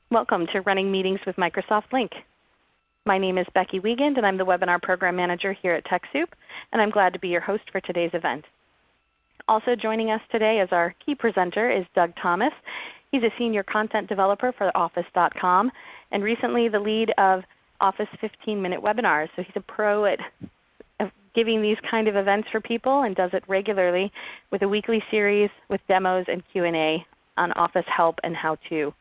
Welcome to Running Meetings with Microsoft Lync. My name is Becky Wiegand, and I'm the Webinar Program Manager here at TechSoup, and I'm glad to be your host for today's event. Also joining us today as our key presenter is Doug Thomas. He's a Senior Content Developer for Office.com and recently the lead of Office 15-minute webinars. So he's a pro at giving these kind of events for people and does it regularly with a weekly series with demos and Q&A on Office help and how-to.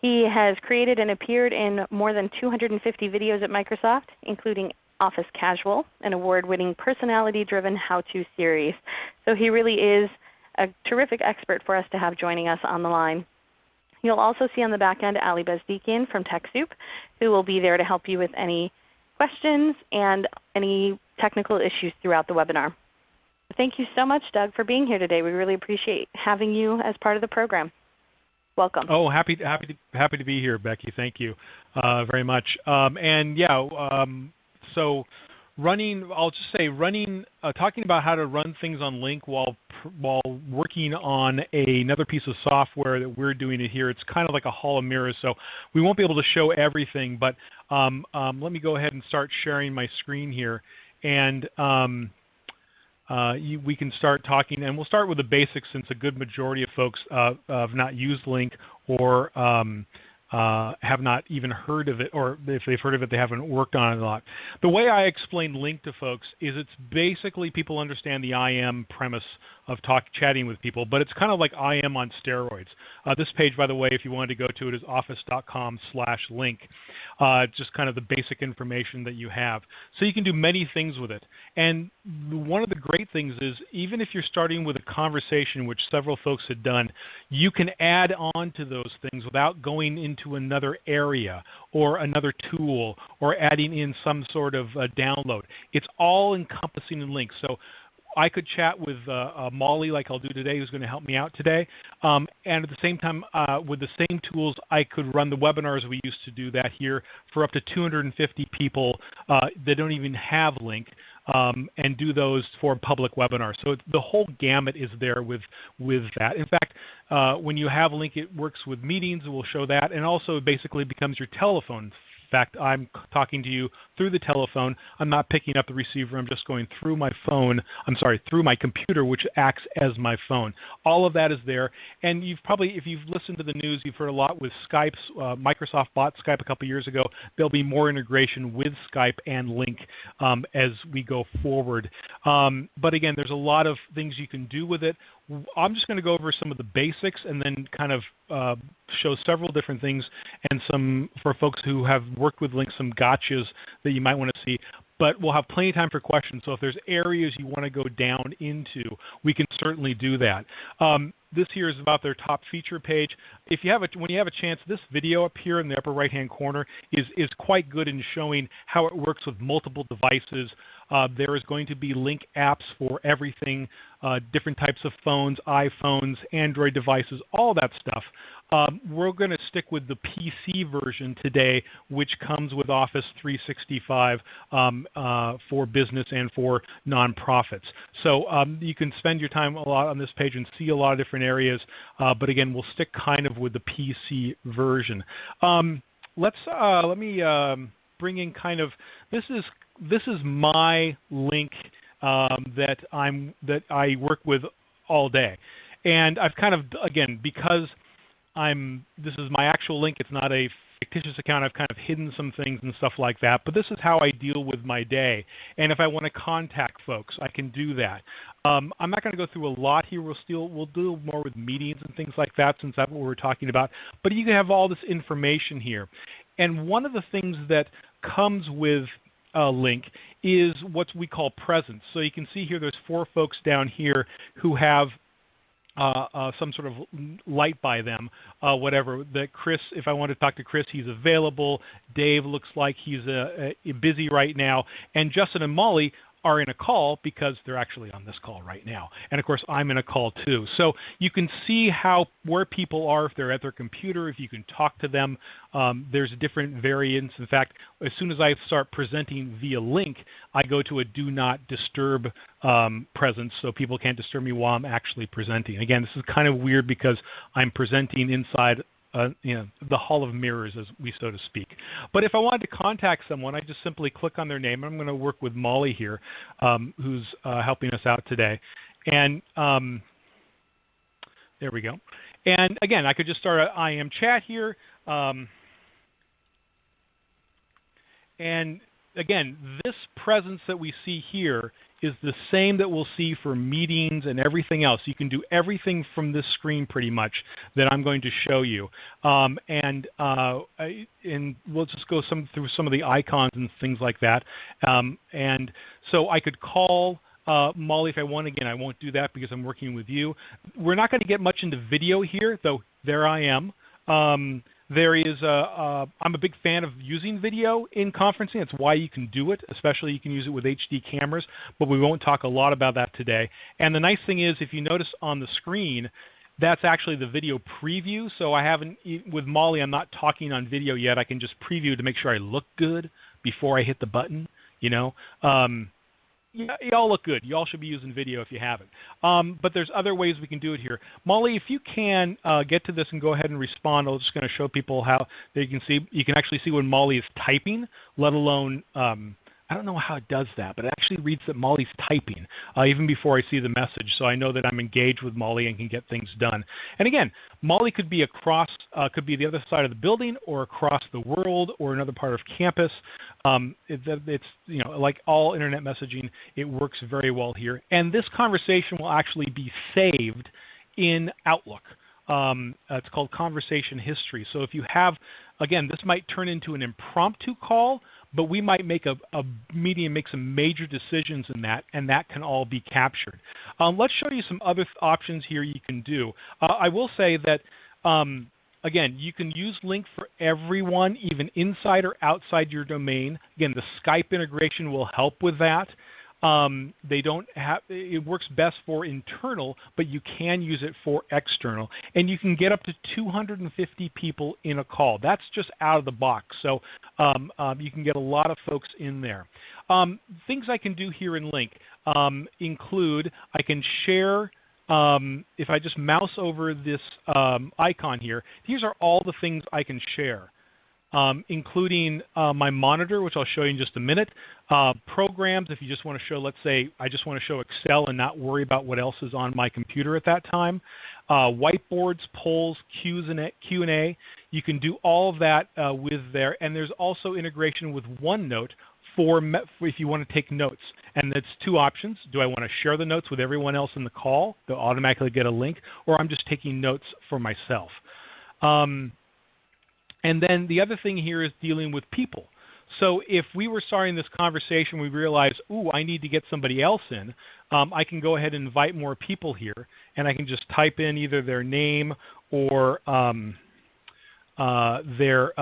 He has created and appeared in more than 250 videos at Microsoft, including Office Casual, an award-winning personality-driven how-to series. So he really is a terrific expert for us to have joining us on the line. You'll also see on the back end Ali Bezdikian from TechSoup, who will be there to help you with any questions and any technical issues throughout the webinar. Thank you so much, Doug, for being here today. We really appreciate having you as part of the program. Welcome. Oh, happy to be here, Becky. Thank you very much. So running, I'll just say talking about how to run things on Lync while working on another piece of software that we're doing it here. It's kind of like a hall of mirrors, so we won't be able to show everything. But let me go ahead and start sharing my screen here, and we can start talking, and we'll start with the basics since a good majority of folks have not used Lync or have not even heard of it, or if they've heard of it, they haven't worked on it a lot. The way I explain Lync to folks is it's basically people understand the IM premise of chatting with people, but it's kind of like IM on steroids. This page, by the way, if you wanted to go to it, is office.com/Lync. Just kind of the basic information that you have. So you can do many things with it. And one of the great things is even if you're starting with a conversation, which several folks had done, you can add on to those things without going into another area or another tool or adding in some sort of download. It's all encompassing in Lync. So I could chat with Molly like I'll do today, who's going to help me out today. And at the same time, with the same tools, I could run the webinars we used to do that here for up to 250 people that don't even have Lync. And do those for public webinars. So the whole gamut is there with that. In fact, when you have Lync, it works with meetings. We'll show that. And also it basically becomes your telephone. In fact, I'm talking to you through the telephone. I'm not picking up the receiver. I'm just going through my phone. Through my computer, which acts as my phone. All of that is there. And you've probably, if you've listened to the news, you've heard a lot with Skype. Microsoft bought Skype a couple years ago. There'll be more integration with Skype and Lync as we go forward. But again, there's a lot of things you can do with it. I'm just going to go over some of the basics and then kind of show several different things and some, for folks who have worked with Lync, some gotchas that you might want to see. But we'll have plenty of time for questions. So if there's areas you want to go down into, we can certainly do that. This here is about their top feature page. If you have when you have a chance, this video up here in the upper right-hand corner is quite good in showing how it works with multiple devices. There is going to be Lync apps for everything, different types of phones, iPhones, Android devices, all that stuff. We're going to stick with the PC version today, which comes with Office 365 for business and for nonprofits. So you can spend your time a lot on this page and see a lot of different areas. But again, we'll stick kind of with the PC version. Let me bring in kind of this is my Lync that I work with all day, and I've kind of, again, because this is my actual Lync. It's not a fictitious account. I've kind of hidden some things and stuff like that. But this is how I deal with my day. And if I want to contact folks, I can do that. I'm not going to go through a lot here. We'll do more with meetings and things like that, since that's what we're talking about. But you can have all this information here. And one of the things that comes with Lync is what we call presence. So you can see here there's 4 folks down here who have some sort of light by them, whatever. That Chris, if I want to talk to Chris, he's available. Dave looks like he's busy right now. And Justin and Molly are in a call because they're actually on this call right now. And of course, I'm in a call too. So you can see where people are if they're at their computer, if you can talk to them. There's different variants. In fact, as soon as I start presenting via Lync, I go to a do not disturb presence, so people can't disturb me while I'm actually presenting. Again, this is kind of weird because I'm presenting inside the hall of mirrors, as we so to speak. But if I wanted to contact someone, I just simply click on their name. I'm going to work with Molly here, who's helping us out today. And there we go. And again, I could just start an IM chat here. And again, this presence that we see here is the same that we'll see for meetings and everything else. You can do everything from this screen pretty much that I'm going to show you. And we'll just go through some of the icons and things like that. And so I could call Molly if I want. Again, I won't do that because I'm working with you. We're not going to get much into video here, though there I am. I'm a big fan of using video in conferencing. That's why you can do it, especially you can use it with HD cameras, but we won't talk a lot about that today. And the nice thing is, if you notice on the screen, that's actually the video preview. So I haven't, with Molly, I'm not talking on video yet. I can just preview to make sure I look good before I hit the button, you know. Yeah, y'all look good. Y'all should be using video if you haven't. But there's other ways we can do it here. Molly, if you can get to this and go ahead and respond, I'm just going to show people how they can see. You can actually see when Molly is typing, let alone I don't know how it does that, but it actually reads that Molly's typing even before I see the message, so I know that I'm engaged with Molly and can get things done. And again, Molly could be across, could be the other side of the building, or across the world, or another part of campus. It's like all internet messaging, it works very well here. And this conversation will actually be saved in Outlook. It's called conversation history. So if you have, again, this might turn into an impromptu call, but we might make a meeting and make some major decisions in that, and that can all be captured. Let's show you some other options here you can do. I will say that, again, you can use Lync for everyone, even inside or outside your domain. Again, the Skype integration will help with that. It works best for internal, but you can use it for external. And you can get up to 250 people in a call. That's just out of the box. So you can get a lot of folks in there. Things I can do here in Lync include I can share. If I just mouse over this icon here, these are all the things I can share. Including my monitor, which I'll show you in just a minute. Programs, if you just want to show, let's say, I just want to show Excel and not worry about what else is on my computer at that time. Whiteboards, polls, Q&A. You can do all of that with there. And there's also integration with OneNote for if you want to take notes. And that's two options. Do I want to share the notes with everyone else in the call? They'll automatically get a link. Or I'm just taking notes for myself. And then the other thing here is dealing with people. So if we were starting this conversation, we realize, ooh, I need to get somebody else in, I can go ahead and invite more people here, and I can just type in either their name or their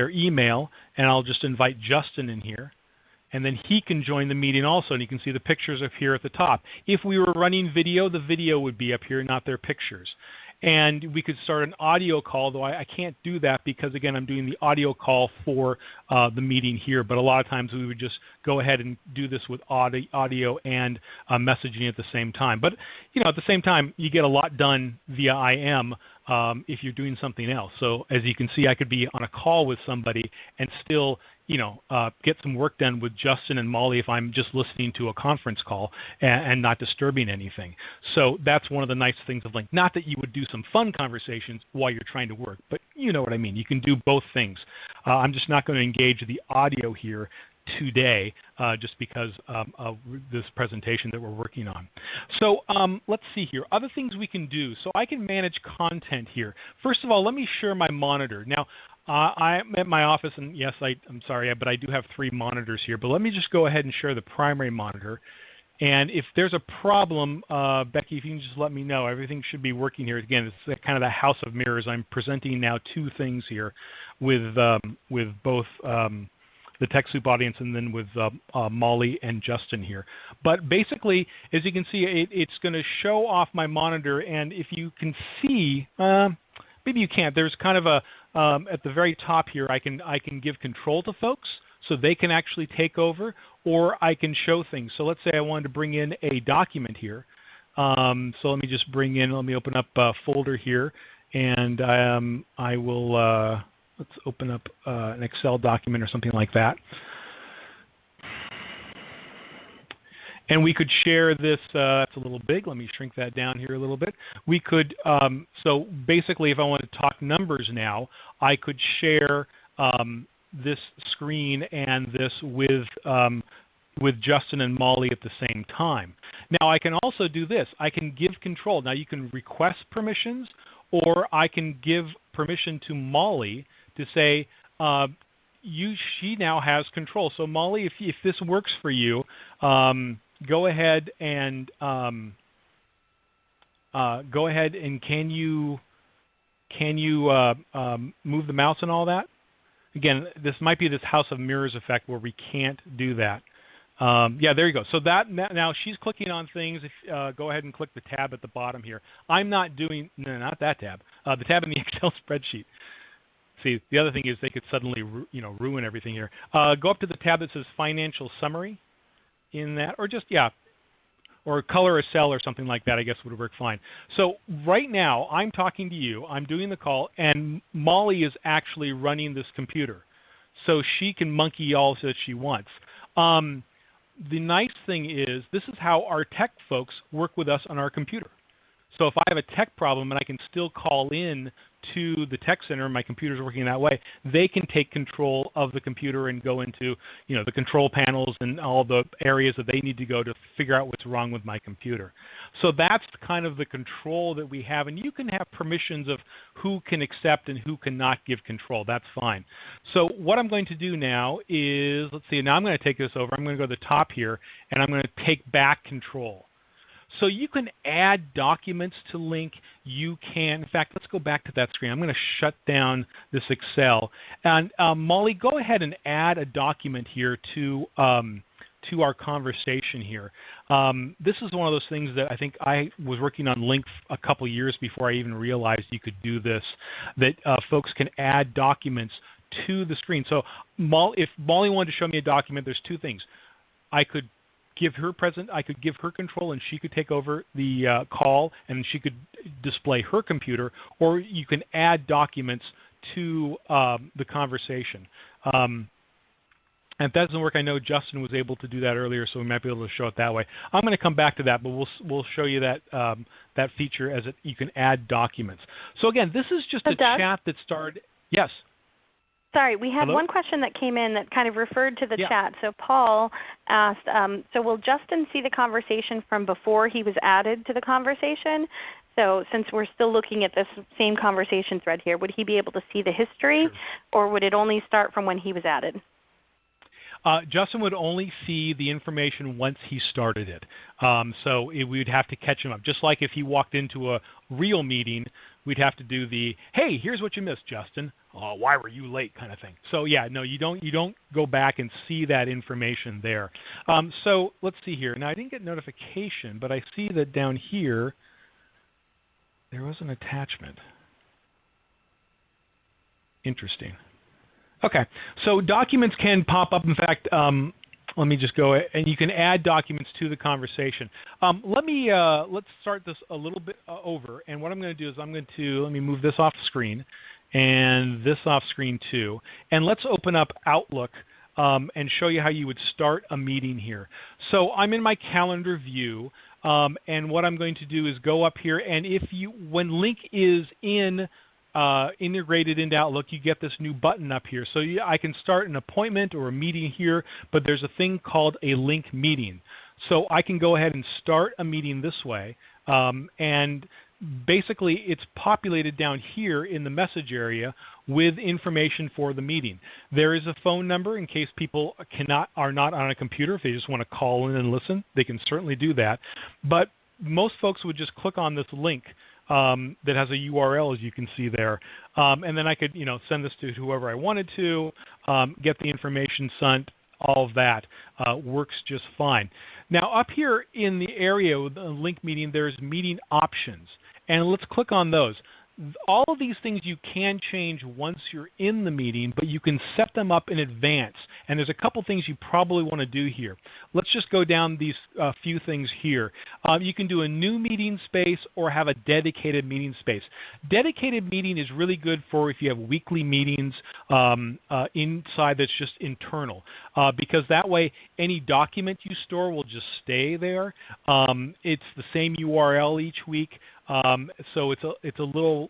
email, and I'll just invite Justin in here. And then he can join the meeting also, and you can see the pictures up here at the top. If we were running video, the video would be up here, not their pictures. And we could start an audio call, though I can't do that because, again, I'm doing the audio call for the meeting here. But a lot of times we would just go ahead and do this with audio and messaging at the same time. But, at the same time, you get a lot done via IM if you're doing something else. So as you can see, I could be on a call with somebody and still get some work done with Justin and Molly if I'm just listening to a conference call and not disturbing anything. So that's one of the nice things of Lync. Not that you would do some fun conversations while you're trying to work, but you know what I mean. You can do both things. I'm just not going to engage the audio here today just because of this presentation that we're working on. So let's see here. Other things we can do. So I can manage content here. First of all, let me share my monitor. Now, I'm at my office, and yes, I'm sorry, but I do have 3 monitors here. But let me just go ahead and share the primary monitor. And if there's a problem, Becky, if you can just let me know. Everything should be working here. Again, it's kind of the house of mirrors. I'm presenting now 2 things here with both the TechSoup audience and then with Molly and Justin here. But basically, as you can see, it's going to show off my monitor. And if you can see, maybe you can't. There's kind of a at the very top here, I can give control to folks so they can actually take over, or I can show things. So let's say I wanted to bring in a document here. So let me just let me open up a folder here, and I will, let's open up an Excel document or something like that. And we could share this, it's a little big, let me shrink that down here a little bit. We could, so basically if I want to talk numbers now, I could share this screen and this with Justin and Molly at the same time. Now I can also do this. I can give control. Now you can request permissions, or I can give permission to Molly to say, she now has control. So Molly, if this works for you, go ahead and can you move the mouse and all that? Again, this might be this House of Mirrors effect where we can't do that. Yeah, there you go. So that now she's clicking on things. Go ahead and click the tab at the bottom here. I'm not doing, no, not that tab. The tab in the Excel spreadsheet. See, the other thing is they could suddenly ruin everything here. Go up to the tab that says Financial Summary in that, or just, yeah, or color a cell or something like that, I guess would work fine. So right now I'm talking to you, I'm doing the call, and Molly is actually running this computer. So she can monkey all that she wants. The nice thing is this is how our tech folks work with us on our computer. So if I have a tech problem and I can still call in to the tech center, my computer's working that way, they can take control of the computer and go into the control panels and all the areas that they need to go to figure out what's wrong with my computer. So that's kind of the control that we have, and you can have permissions of who can accept and who cannot give control. That's fine. So what I'm going to do now is, let's see, now I'm going to take this over. I'm going to go to the top here, and I'm going to take back control. So you can add documents to Lync. You can, in fact, let's go back to that screen. I'm going to shut down this Excel. And Molly, go ahead and add a document here to our conversation here. This is one of those things that I think I was working on Lync a couple years before I even realized you could do this, that folks can add documents to the screen. So if Molly wanted to show me a document, there's two things. I could give her control, and she could take over the call, and she could display her computer, or you can add documents to the conversation. And if that doesn't work, I know Justin was able to do that earlier, so we might be able to show it that way. I'm going to come back to that, but we'll show you that that feature as you can add documents. So again, this is just a chat that started. Yes. Sorry, we had Hello? one question that came in that kind of referred to the chat. So Paul asked, so will Justin see the conversation from before he was added to the conversation? So since we're still looking at this same conversation thread here, would he be able to see the history, or would it only start from when he was added? Justin would only see the information once he started it. So we would have to catch him up. Just like if he walked into a real meeting, we'd have to do the, hey, here's what you missed, Justin. Why were you late kind of thing. So yeah, no, you don't go back and see that information there. So let's see here. Now I didn't get notification, but I see that down here there was an attachment. Interesting. Okay, so documents can pop up. In fact, let me just go, and you can add documents to the conversation. Let's start this a little bit over, and what I'm going to do is let me move this off screen, and this off screen too, and let's open up Outlook and show you how you would start a meeting here. So I'm in my calendar view, and what I'm going to do is go up here, and when Lync is integrated into Outlook, you get this new button up here. So I can start an appointment or a meeting here, but there's a thing called a Lync meeting. So I can go ahead and start a meeting this way, and basically it's populated down here in the message area with information for the meeting. There is a phone number in case people are not on a computer. If they just want to call in and listen, they can certainly do that. But most folks would just click on this link that has a URL, as you can see there, and then I could send this to whoever I wanted to, get the information sent. All of that works just fine. Now up here in the area with the Lync meeting, there's meeting options, and let's click on those. All of these things you can change once you're in the meeting, but you can set them up in advance. And there's a couple things you probably want to do here. Let's just go down these few things here. You can do a new meeting space or have a dedicated meeting space. Dedicated meeting is really good for if you have weekly meetings inside that's just internal, because that way any document you store will just stay there. It's the same URL each week. So it's a little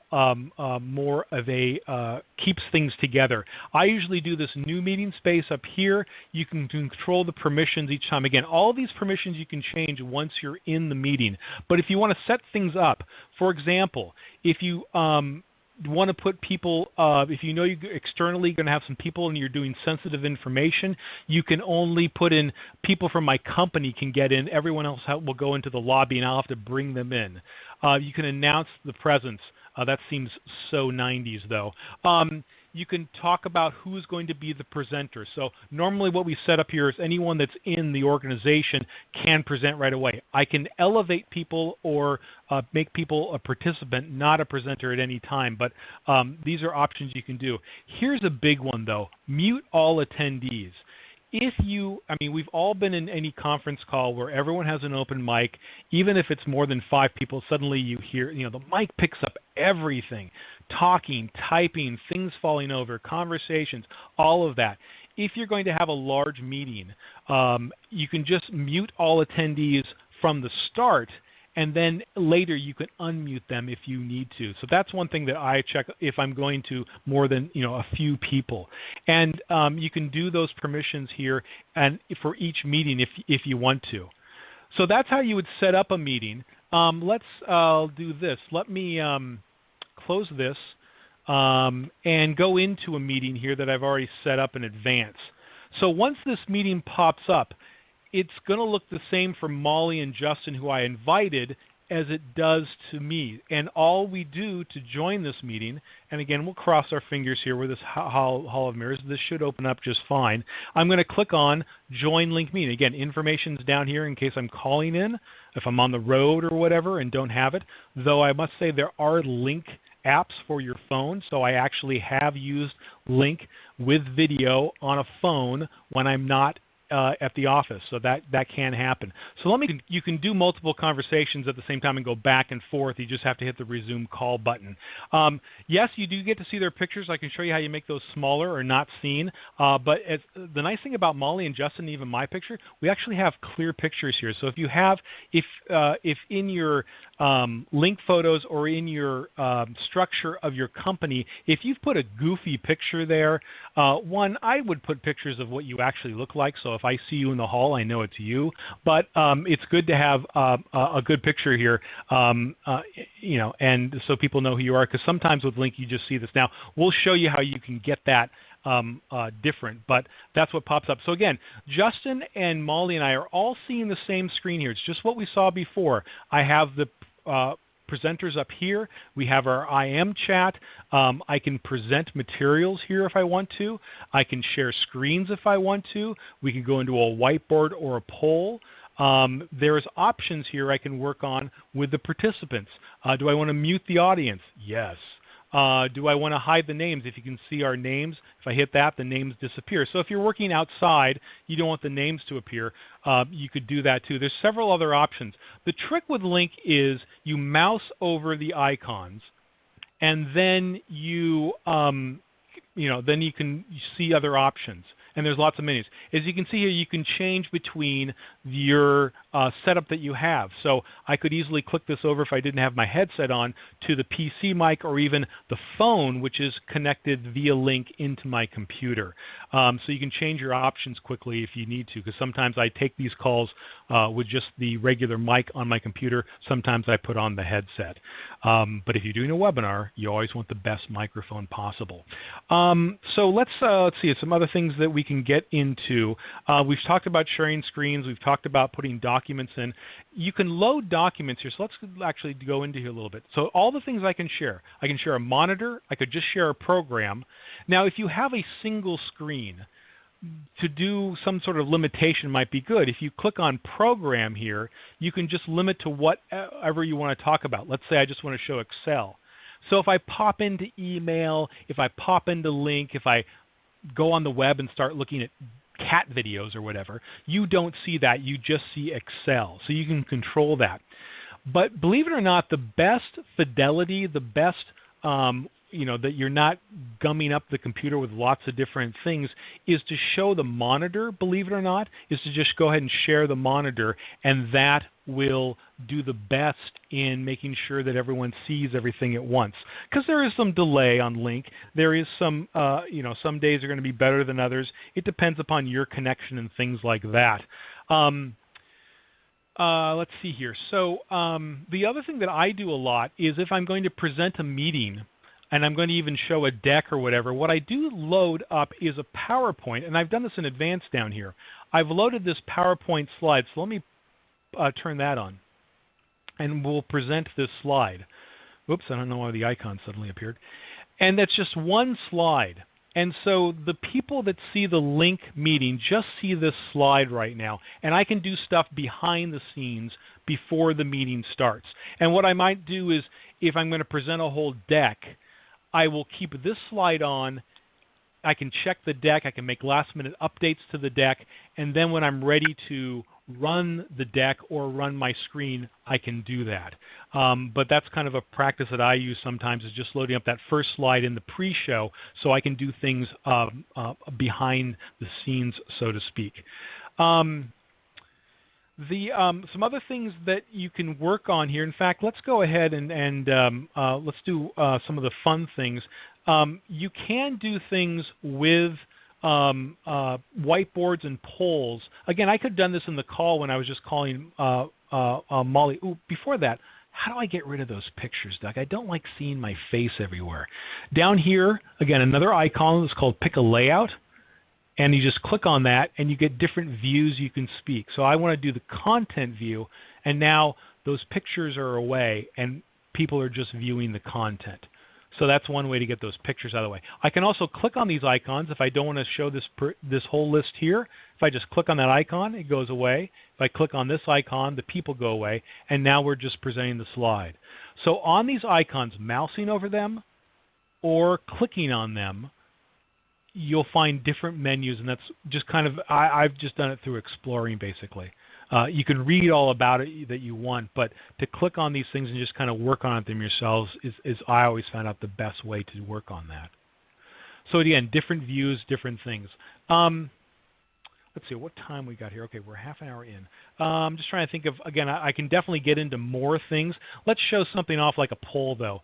more of a keeps things together. I usually do this new meeting space up here. You can control the permissions each time. Again, all of these permissions you can change once you're in the meeting. But if you want to set things up, for example, if you want to put people, if you know you're externally going to have some people and you're doing sensitive information, you can only put in people from my company can get in. Everyone else will go into the lobby and I'll have to bring them in. You can announce the presence. That seems so 90s though. You can talk about who's going to be the presenter. So normally what we set up here is anyone that's in the organization can present right away. I can elevate people or make people a participant, not a presenter at any time, but these are options you can do. Here's a big one though, mute all attendees. If you, I mean, we've all been in any conference call where everyone has an open mic, even if it's more than 5 people, suddenly you hear, the mic picks up everything, talking, typing, things falling over, conversations, all of that. If you're going to have a large meeting, you can just mute all attendees from the start, and then later you can unmute them if you need to. So that's one thing that I check if I'm going to more than a few people. And you can do those permissions here and for each meeting if you want to. So that's how you would set up a meeting. Let's do this. Let me close this and go into a meeting here that I've already set up in advance. So once this meeting pops up, it's going to look the same for Molly and Justin, who I invited, as it does to me. And all we do to join this meeting, and again, we'll cross our fingers here with this Hall of Mirrors. This should open up just fine. I'm going to click on Join Lync Meeting. Again, information's down here in case I'm calling in, if I'm on the road or whatever and don't have it. Though I must say there are Lync apps for your phone, so I actually have used Lync with video on a phone when I'm not at the office, so that can happen. So you can do multiple conversations at the same time and go back and forth. You just have to hit the resume call button. Yes, you do get to see their pictures. I can show you how you make those smaller or not seen. But the nice thing about Molly and Justin, even my picture, we actually have clear pictures here. So if you have, if in your Lync photos or in your structure of your company, if you've put a goofy picture there, I would put pictures of what you actually look like. So if I see you in the hall, I know it's you. But it's good to have a good picture here, and so people know who you are. Because sometimes with Lync, you just see this. Now we'll show you how you can get that different, but that's what pops up. So again, Justin and Molly and I are all seeing the same screen here. It's just what we saw before. I have the presenters up here. We have our IM chat. I can present materials here if I want to. I can share screens if I want to. We can go into a whiteboard or a poll. There's options here I can work on with the participants. Do I want to mute the audience? Yes. Do I want to hide the names? If you can see our names, if I hit that, the names disappear. So if you're working outside, you don't want the names to appear, you could do that too. There's several other options. The trick with Lync is you mouse over the icons, and then you can see other options. And there's lots of menus. As you can see here, you can change between your setup that you have. So I could easily click this over if I didn't have my headset on to the PC mic or even the phone, which is connected via Lync into my computer. So you can change your options quickly if you need to, because sometimes I take these calls with just the regular mic on my computer. Sometimes I put on the headset. But if you're doing a webinar, you always want the best microphone possible. So let's see some other things that we can get into. We've talked about sharing screens. We've talked about putting documents in. You can load documents here. So let's actually go into here a little bit. So all the things I can share a monitor. I could just share a program. Now, if you have a single screen, to do some sort of limitation might be good. If you click on Program here, you can just limit to whatever you want to talk about. Let's say I just want to show Excel. So if I pop into email, if I pop into Lync, if I go on the web and start looking at cat videos or whatever, you don't see that. You just see Excel. So you can control that. But believe it or not, the best fidelity, the best, that you're not gumming up the computer with lots of different things, is to show the monitor, believe it or not, is to just go ahead and share the monitor, and that will do the best in making sure that everyone sees everything at once. Because there is some delay on Lync. There is some, some days are going to be better than others. It depends upon your connection and things like that. Let's see here. So the other thing that I do a lot is if I'm going to present a meeting and I'm going to even show a deck or whatever, what I do load up is a PowerPoint, and I've done this in advance down here. I've loaded this PowerPoint slide, so let me turn that on, and we'll present this slide. Oops, I don't know why the icon suddenly appeared. And that's just one slide. And so the people that see the Lync meeting just see this slide right now. And I can do stuff behind the scenes before the meeting starts. And what I might do is, if I'm going to present a whole deck, I will keep this slide on. I can check the deck. I can make last-minute updates to the deck. And then when I'm ready to run the deck or run my screen, I can do that. But that's kind of a practice that I use sometimes, is just loading up that first slide in the pre-show so I can do things behind the scenes, so to speak. Some other things that you can work on here. In fact, let's go ahead and let's do some of the fun things. You can do things with whiteboards and polls. Again, I could have done this in the call when I was just calling Molly. Ooh, before that, how do I get rid of those pictures, Doug? I don't like seeing my face everywhere. Down here, again, another icon is called Pick a Layout. And you just click on that, and you get different views you can speak. So I want to do the content view, and now those pictures are away, and people are just viewing the content. So that's one way to get those pictures out of the way. I can also click on these icons if I don't want to show this whole list here. If I just click on that icon, it goes away. If I click on this icon, the people go away, and now we're just presenting the slide. So on these icons, mousing over them or clicking on them, you'll find different menus, and that's just kind of, I've just done it through exploring, basically. You can read all about it that you want, but to click on these things and just kind of work on them yourselves is I always found out the best way to work on that. So again, different views, different things. Let's see, what time we got here? Okay, we're half an hour in. I'm just trying to think of, again, I can definitely get into more things. Let's show something off like a poll, though.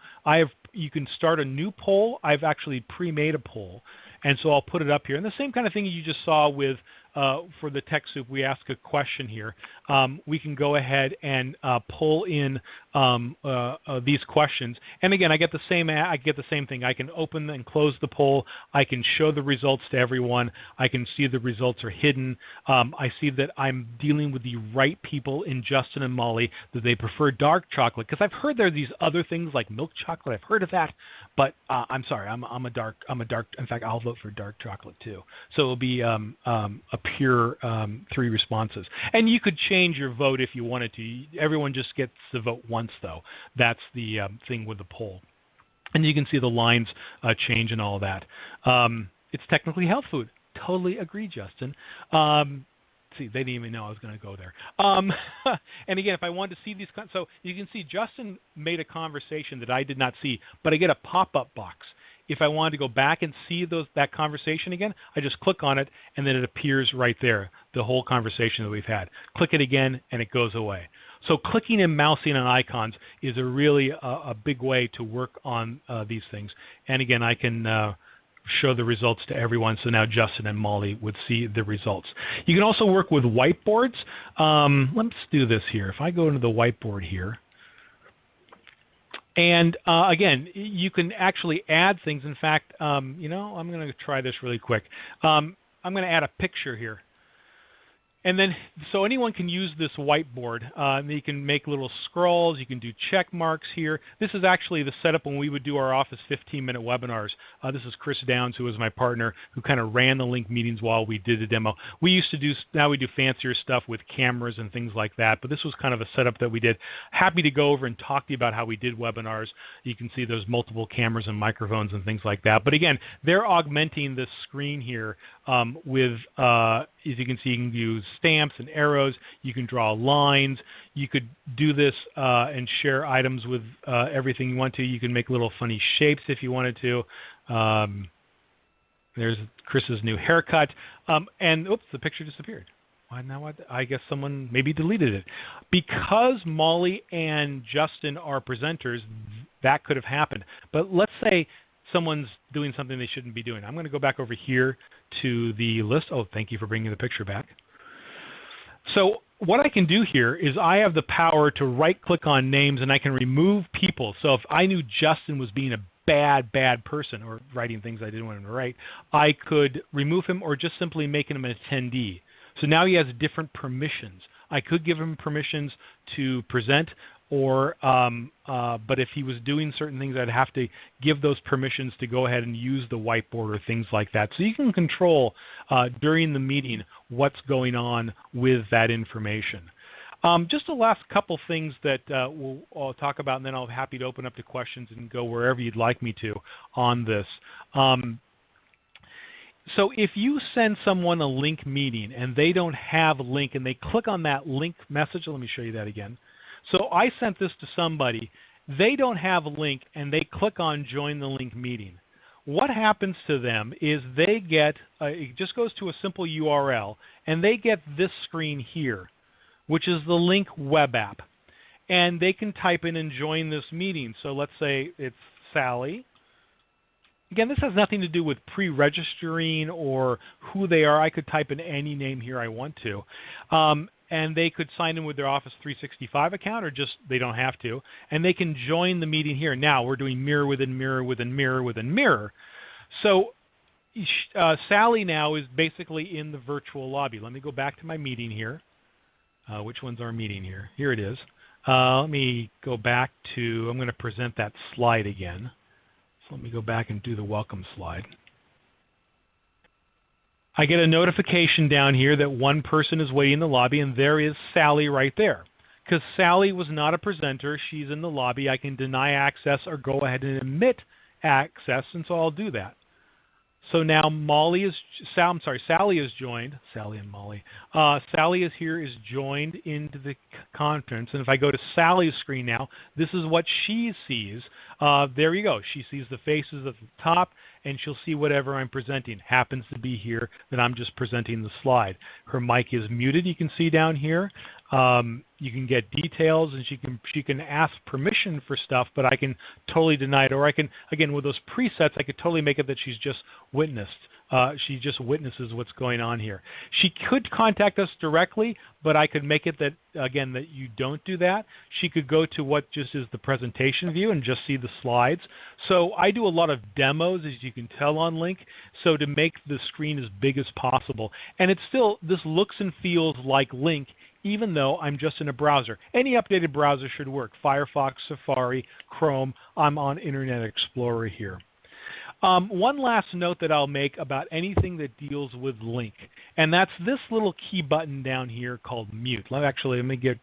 You can start a new poll. I've actually pre-made a poll. And so I'll put it up here. And the same kind of thing you just saw with for the TechSoup, we ask a question here. We can go ahead and pull in these questions. And again, I get the same thing. I can open and close the poll. I can show the results to everyone. I can see the results are hidden. I see that I'm dealing with the right people in Justin and Molly, that they prefer dark chocolate. Because I've heard there are these other things like milk chocolate. I've heard of that. But I'm sorry, I'm a dark. In fact, I'll vote for dark chocolate too. So it'll be a pure 3 responses. And you could change your vote if you wanted to. Everyone just gets to vote once, though. That's the thing with the poll. And you can see the lines change and all that. It's technically health food. Totally agree, Justin. See, they didn't even know I was going to go there. And again, if I wanted to see these, so you can see Justin made a conversation that I did not see, but I get a pop-up box. If I wanted to go back and see that conversation again, I just click on it, and then it appears right there, the whole conversation that we've had. Click it again, and it goes away. So clicking and mousing on icons is really a big way to work on these things. And again, I can show the results to everyone, so now Justin and Molly would see the results. You can also work with whiteboards. Let's do this here. If I go into the whiteboard here, and again, you can actually add things. In fact, I'm going to try this really quick. I'm going to add a picture here. And then, so anyone can use this whiteboard. You can make little scrolls. You can do check marks here. This is actually the setup when we would do our Office 15-minute webinars. This is Chris Downs, who was my partner, who kind of ran the Lync meetings while we did the demo. We used to do, now we do fancier stuff with cameras and things like that, but this was kind of a setup that we did. Happy to go over and talk to you about how we did webinars. You can see there's multiple cameras and microphones and things like that. But again, they're augmenting this screen here with, as you can see, you can use stamps and arrows. You can draw lines. You could do this and share items with everything you want to. You can make little funny shapes if you wanted to. There's Chris's new haircut. And oops, the picture disappeared. Why now? I guess someone maybe deleted it. Because Molly and Justin are presenters, that could have happened. But let's say someone's doing something they shouldn't be doing. I'm going to go back over here to the list. Oh, thank you for bringing the picture back. So what I can do here is I have the power to right-click on names, and I can remove people. So if I knew Justin was being a bad person or writing things I didn't want him to write, I could remove him or just simply make him an attendee. So now he has different permissions. I could give him permissions to present, or but if he was doing certain things, I'd have to give those permissions to go ahead and use the whiteboard or things like that. So you can control during the meeting what's going on with that information. Just the last couple things that I'll talk about, and then I'll be happy to open up to questions and go wherever you'd like me to on this. So if you send someone a Lync meeting and they don't have Lync and they click on that Lync message, let me show you that again. So I sent this to somebody, they don't have Lync, and they click on join the Lync meeting. What happens to them is they get, it just goes to a simple URL, and they get this screen here, which is the Lync web app. And they can type in and join this meeting. So let's say it's Sally. Again, this has nothing to do with pre-registering or who they are. I could type in any name here I want to. And they could sign in with their Office 365 account, or just they don't have to. And they can join the meeting here. Now we're doing mirror within mirror within mirror within mirror. So Sally now is basically in the virtual lobby. Let me go back to my meeting here. Which one's our meeting here? Here it is. Let me go back to, I'm going to present that slide again. So let me go back and do the welcome slide. I get a notification down here that one person is waiting in the lobby, and there is Sally right there. Because Sally was not a presenter, she's in the lobby. I can deny access or go ahead and admit access, and so I'll do that. So now Sally is joined. Sally and Molly. Sally is here, is joined into the conference. And if I go to Sally's screen now, this is what she sees. There you go. She sees the faces at the top, and she'll see whatever I'm presenting. Happens to be here that I'm just presenting the slide. Her mic is muted, you can see down here. You can get details, and she can ask permission for stuff, but I can totally deny it. Or I can, again, with those presets, I could totally make it that she's just witnessed. She just witnesses what's going on here. She could contact us directly, but I could make it that, again, that you don't do that. She could go to what just is the presentation view and just see the slides. So I do a lot of demos, as you can tell on Lync, so to make the screen as big as possible. And it's still, this looks and feels like Lync, even though I'm just in a browser. Any updated browser should work. Firefox, Safari, Chrome. I'm on Internet Explorer here. One last note that I'll make about anything that deals with Lync, and that's this little key button down here called Mute. Let me get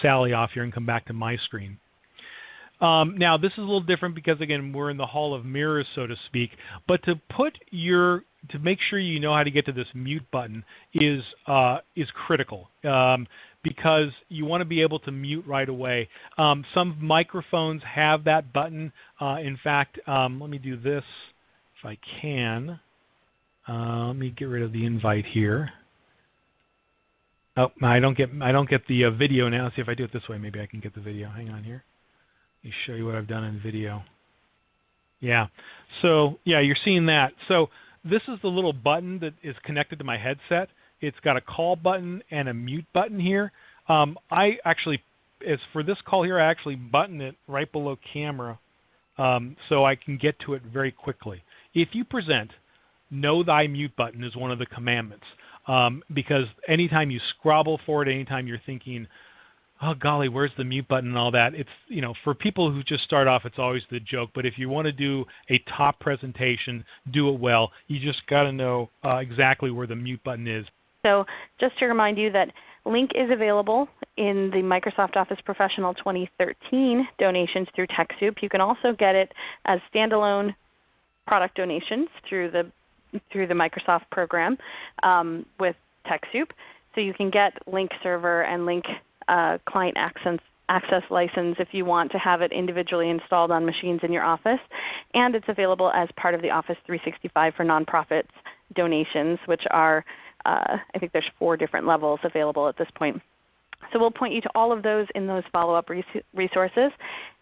Sally off here and come back to my screen. Now, this is a little different because, again, we're in the Hall of Mirrors, so to speak. But to make sure you know how to get to this mute button is critical because you want to be able to mute right away. Some microphones have that button. In fact, let me do this if I can. Let me get rid of the invite here. Oh, I don't get the video now. Let's see if I do it this way. Maybe I can get the video. Hang on here. Let me show you what I've done in video. Yeah. So yeah, you're seeing that. So this is the little button that is connected to my headset. It's got a call button and a mute button here. I actually, as for this call here, I actually button it right below camera so I can get to it very quickly. If you present, know thy mute button is one of the commandments. because anytime you scrabble for it, anytime you're thinking, oh golly, where's the mute button and all that, it's, for people who just start off, it's always the joke. But if you want to do a top presentation, do it well, you just got to know exactly where the mute button is. So just to remind you that Lync is available in the Microsoft Office Professional 2013 donations through TechSoup. You can also get it as standalone product donations through the Microsoft program with TechSoup. So you can get Lync Server and Lync Client Access License if you want to have it individually installed on machines in your office. And it's available as part of the Office 365 for Nonprofits donations, which are, I think there's 4 different levels available at this point. So we'll point you to all of those in those follow-up resources.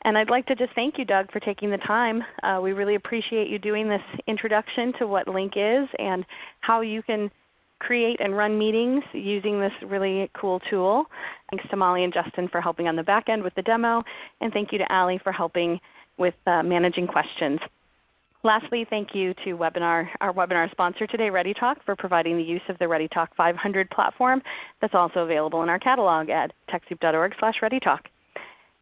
And I'd like to just thank you, Doug, for taking the time. We really appreciate you doing this introduction to what Lync is and how you can create and run meetings using this really cool tool. Thanks to Molly and Justin for helping on the back end with the demo. And thank you to Allie for helping with managing questions. Lastly, thank you to our webinar sponsor today, ReadyTalk, for providing the use of the ReadyTalk 500 platform that's also available in our catalog at TechSoup.org/ReadyTalk.